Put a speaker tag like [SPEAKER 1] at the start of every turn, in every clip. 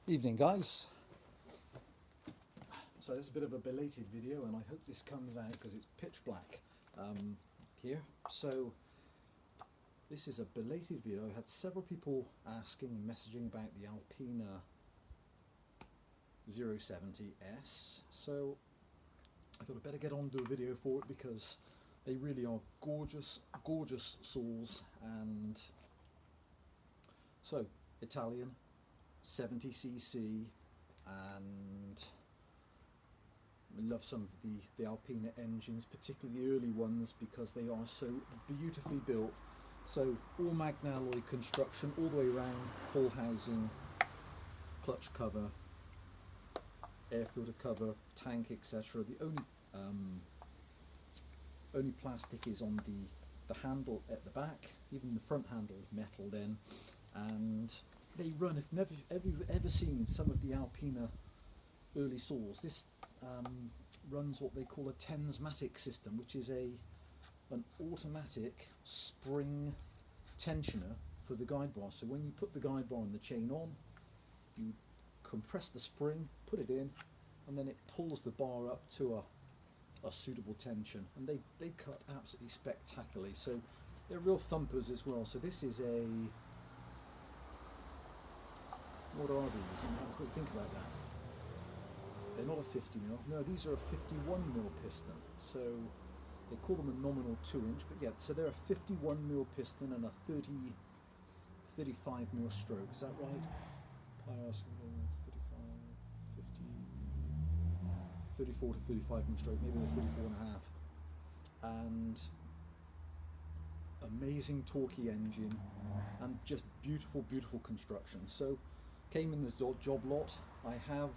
[SPEAKER 1] Evening guys. So this is a bit of a belated video and I hope this comes out because it's pitch black here. So this is a belated video. I had several people asking and messaging about the Alpina 070S. So I thought I'd better get on and do a video for it because they really are gorgeous, gorgeous saws. And so Italian 70cc, and I love some of the Alpina engines, particularly the early ones, because they are so beautifully built. So all Magnalloy construction all the way around, pull housing, clutch cover, air filter cover, tank, etc. The only plastic is on the handle at the back. Even the front handle is metal then, and they run. If you've ever seen some of the Alpina early saws, this runs what they call a Tensmatic system, which is an automatic spring tensioner for the guide bar. So when you put the guide bar and the chain on, you compress the spring, put it in, and then it pulls the bar up to a suitable tension, and they cut absolutely spectacularly. So they're real thumpers as well. So this is what are these? Let me have a quick think about that. They're not a 50mm. No, these are a 51mm piston. So they call them a nominal 2-inch, but yeah, so they're a 51mm piston and a 35mm stroke. Is that right? 34 to 35mm stroke, maybe a 34.5. And amazing torquey engine and just beautiful, beautiful construction. So came in the job lot. I have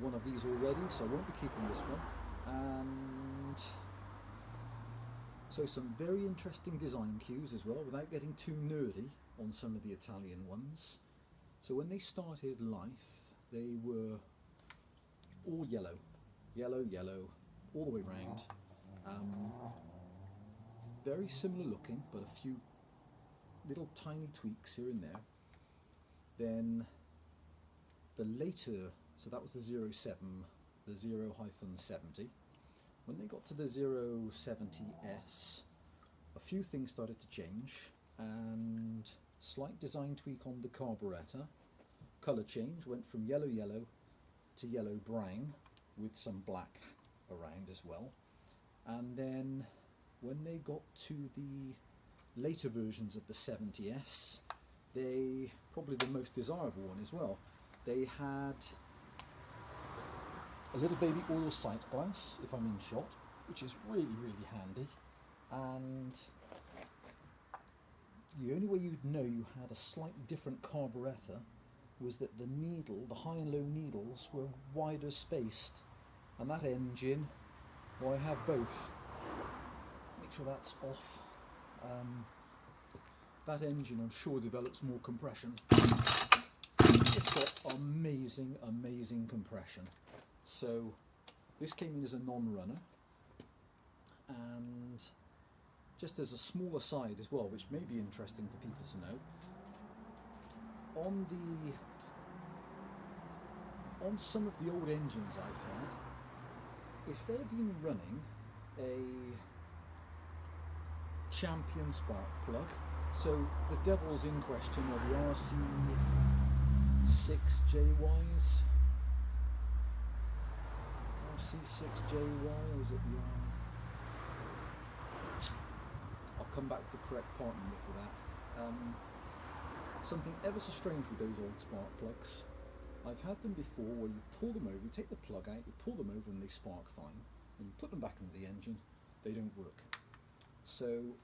[SPEAKER 1] one of these already, so I won't be keeping this one. And so some very interesting design cues as well, without getting too nerdy on some of the Italian ones. So when they started life, they were all yellow, all the way round. Very similar looking, but a few little tiny tweaks here and there. Then the later, so that was the 07, the 0-70. When they got to the 070S, a few things started to change, and slight design tweak on the carburettor. Colour change, went from yellow to yellow brown with some black around as well. And then when they got to the later versions of the 70S, they, probably the most desirable one as well, they had a little baby oil sight glass if I'm in shot, which is really, really handy. And the only way you'd know you had a slightly different carburettor was that the needle, the high and low needles, were wider spaced. And that engine, well, I have both. Make sure that's off. That engine, I'm sure, develops more compression. It's got amazing, amazing compression. So this came in as a non-runner, and just as a small aside as well, which may be interesting for people to know, on some of the old engines I've had, if they've been running a Champion spark plug, so the devils in question are the RC6JYs, RC6JY, or is it the I'll come back with the correct part number for that. Something ever so strange with those old spark plugs. I've had them before where you pull them over, you take the plug out, you pull them over and they spark fine. When you put them back into the engine, they don't work. So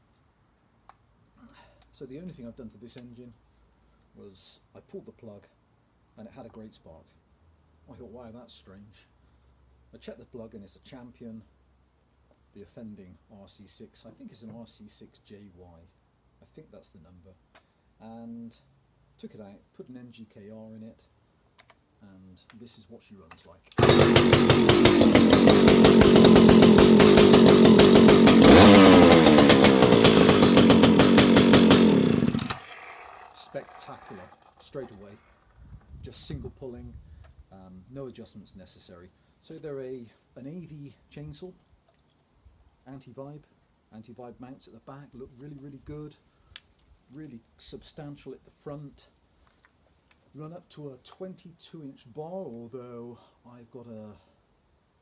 [SPEAKER 1] the only thing I've done to this engine was I pulled the plug and it had a great spark. I thought, wow, that's strange. I checked the plug and it's a Champion, the offending RC6. I think it's an RC6JY. I think that's the number. And took it out, put an NGKR in it, and this is what she runs like. Spectacular, straight away. just single pulling, no adjustments necessary. So they're an AV chainsaw, anti-vibe mounts at the back, look really good, really substantial at the front. Run up to a 22-inch bar, although I've got a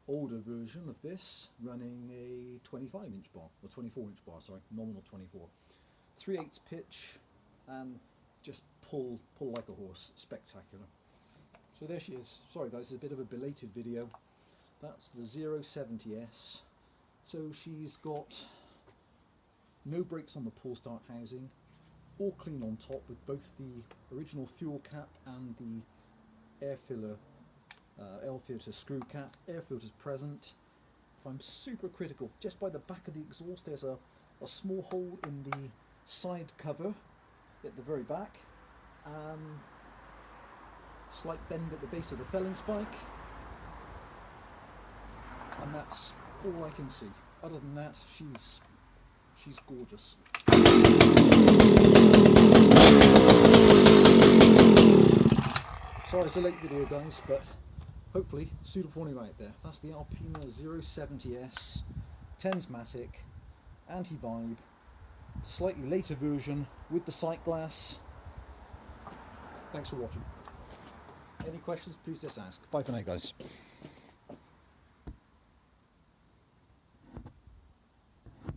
[SPEAKER 1] older version of this running a 25-inch bar, or 24-inch bar, sorry, nominal 24. 3/8 pitch, and just pull like a horse, spectacular. So there she is. Sorry guys, it's a bit of a belated video. That's the 070S. So she's got no brakes on the pull start housing, all clean on top with both the original fuel cap and the air filter screw cap. Air filter's present. If I'm super critical, just by the back of the exhaust there's a small hole in the side cover at the very back. Slight bend at the base of the felling spike. And that's all I can see. Other than that, she's gorgeous. Sorry it's a late video guys, but hopefully suitable for anyone out there. That's the Alpina 070S, Tensmatic, anti-vibe, slightly later version with the sight glass. Thanks for watching. Any questions, please just ask. Bye for now guys.